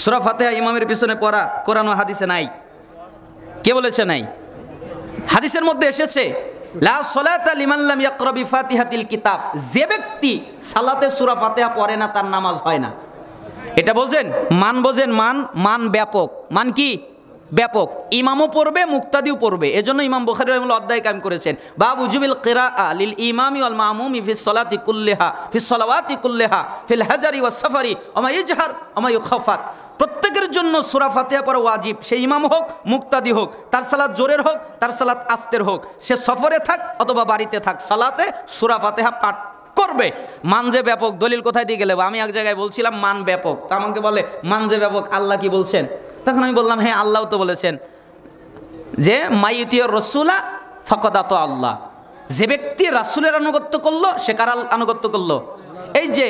সূরা ফাতিহা ইমামের পিছনে পড়া কোরআন ও হাদিসে নাই। কে বলেছে নাই? হাদিসের মধ্যে এসেছে লা সালাতা লিমান লাম ইয়াকরা বিফাতিহাতিল কিতাব, যে ব্যক্তি সালাতে সূরা ফাতিহা পড়ে না তার নামাজ হয় না। এটা বোঝেন, মান বোঝেন, মান ব্যাপক। মান কি? ব্যাপক। ইমামও পড়বে, মুক্তাদিও পড়বে। এজন্য ইমাম বুখারী রাহিমাহুল্লাহ অধ্যায় কায়েম করেছেন বাব উজুবিল কিরাআ লিল ইমামি ওয়াল মামুমি ফিস সালাতি কুল্লিহা ফিস সালাওয়াতি কুল্লিহা ফিল হাজারি ওয়াস সাফারি ওয়া মা ইজহার ওয়া মা ইউখাফাত। প্রত্যেকের জন্য সূরা ফাতিহা পড়া ওয়াজিব, সে ইমাম হোক মুক্তাদি হোক, তার সালাত জোরের হোক তার সালাত আস্তের হোক, সে সফরে থাক অথবা বাড়িতে থাক, সালাতে সূরা ফাতিহা পাঠ করবে। মান যে ব্যাপক, দলিল কোথায় দিয়ে গেলে? আমি এক জায়গায় বলছিলাম মান ব্যাপক, তা আমাকে বলে মান যে ব্যাপক আল্লাহ কি বলছেন? তখন আমি বললাম হ্যাঁ আল্লাহ তো বলেছেন যে মাইয়ুতিয়ুর রাসূলা ফাকাদ আতা আল্লাহ, যে ব্যক্তি রাসূলের আনুগত্য করলো সে কার আনুগত্য করলো? এই যে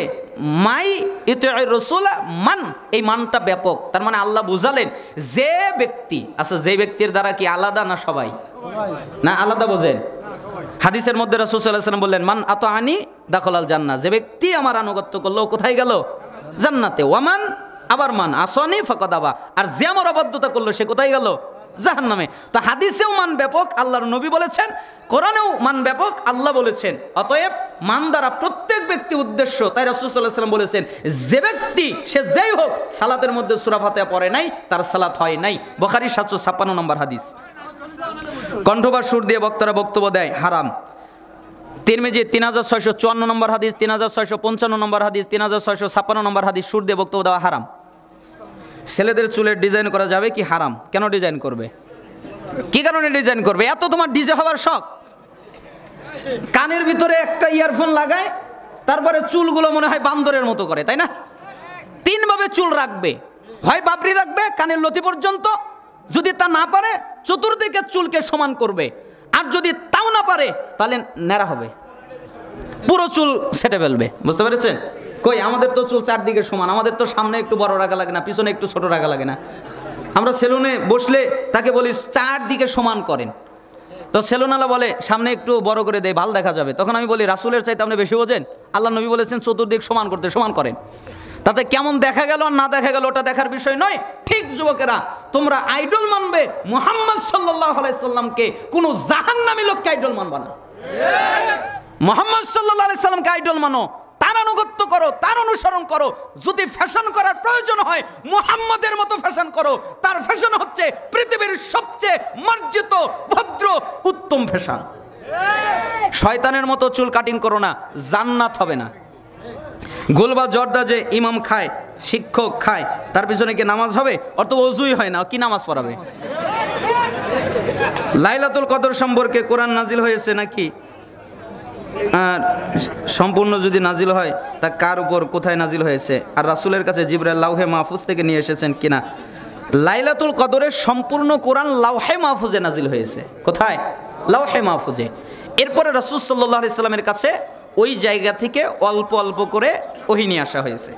মাই ইতিউর রাসূলা মান, এই মানটা ব্যাপক। তার মানে আল্লাহ বুঝালেন যে ব্যক্তি, আচ্ছা যে ব্যক্তির দ্বারা কি আলাদা না সবাই? না আলাদা। বোঝেন, হাদিসের মধ্যে রাসূল সাল্লাল্লাহু আলাইহি ওয়াসাল্লাম বললেন মান আতাআনি দাখালাল জান্নাহ, যে ব্যক্তি আমার আনুগত্য করলো কোথায় গেল? জান্নাতে। ওয়ামান, আবার মান আসানি ফাকাদ আবা, আর যে আমার অবাধ্যতা করলো সে কোথায় গেল? জাহান্নামে। তো হাদিসেও মান ব্যাপক, আল্লাহর নবী বলেছেন, কোরআনেও মান ব্যাপক, আল্লাহ বলেছেন। অতএব মান দ্বারা প্রত্যেক ব্যক্তি উদ্দেশ্য। তাই রাসূল সাল্লাল্লাহু আলাইহি ওয়াসাল্লাম বলেছেন যে ব্যক্তি সে যেই হোক সালাতের মধ্যে সূরা ফাতিহা পড়ে নাই তার সালাত হয় নাই। বুখারী 756 নম্বর হাদিস। কণ্ঠবার সুর দিয়ে বক্তারা বক্তব্য দেয় হারাম। তিরমিজি 3654 নম্বর হাদিস, 3655 নম্বর হাদিস, 3656 নম্বর হাদিস। সুর দিয়ে বক্তব্য দেওয়া হারাম। ছেলেদের চুলের ডিজাইন করা যাবে কি? হারাম। কেন ডিজাইন করবে? কি কারণে ডিজাইন করবে? এত তোমার ডিজে হওয়ার শখ? কানের ভিতরে একটা ইয়ারফোন লাগায়, তারপরে চুলগুলো মনে হয় বান্দরের মতো করে, তাই না? তিনভাবে চুল রাখবে, হয় বাবরি রাখবে কানের লতি পর্যন্ত, যদি তা না পারে চতুর্দিকে চুলকে সমান করবে, আর যদি তাও না পারে তাহলে ন্যাড়া হবে, পুরো চুল ছেটে ফেলবে। বুঝতে পেরেছেন? কই আমাদের তো চুল চারদিকে সমান, আমাদের তো সামনে একটু বড় রাখা লাগে না, পিছনে একটু ছোট রাখা লাগে না। আমরা সেলুনে বসলে তাকে বলি চারদিকে সমান করেন, তো সেলুনওয়ালা বলে সামনে একটু বড় করে দেয়, ভালো দেখা যাবে। তখন আমি বলি রাসূলের চাইতে আপনি বেশি বোঝেন, আল্লাহ নবী বলেছেন চতুর্দিক সমান করতে, সমান করেন। তাতে কেমন দেখা গেল আর না দেখা গেল ওটা দেখার বিষয় নয়। ঠিক যুবকেরা, তোমরা আইডল মানবে মুহাম্মদ সাল্লাল্লাহু আলাইহি সাল্লামকে, কোনো জাহান্নামী লোককে আইডল মানবা না। মুহাম্মদ সাল্লাল্লাহু আলাইহি সাল্লামকে আইডল মানো, তার আনুগত্য করো, তার অনুসরণ করো। যদি ফ্যাশন করার প্রয়োজন হয় মুহাম্মদের মতো ফ্যাশন করো, তার ফ্যাশন হচ্ছে পৃথিবীর সবচেয়ে মার্জিত ভদ্র উত্তম ফ্যাশন। শয়তানের মতো চুল কাটিং করো না, জান্নাত হবে না। গোলবা জর্দা যে ইমাম খায়, শিক্ষক খায়, তার পিছনে কি নামাজ হবে? অত ওযুই হয় না, কি নামাজ পড়াবে? লাইলাতুল কদর সম্পর্কে কোরআন নাজিল হয়েছে নাকি? আর সম্পূর্ণ যদি নাজিল হয় তা কার উপর, কোথায় নাজিল হয়েছে? আর রাসূলের কাছে জিবরাইল লাউহে মাহফুজ থেকে নিয়ে এসেছেন কিনা? লাইলাতুল কদরের সম্পূর্ণ কোরআন লাউহে মাহফুজে নাজিল হয়েছে। কোথায়? লাউহে মাহফুজে। এরপরে রাসূল সাল্লাল্লাহু আলাইহি সাল্লামের কাছে ওই জায়গা থেকে অল্প অল্প করে ওহী নিয়ে আসা হয়েছে।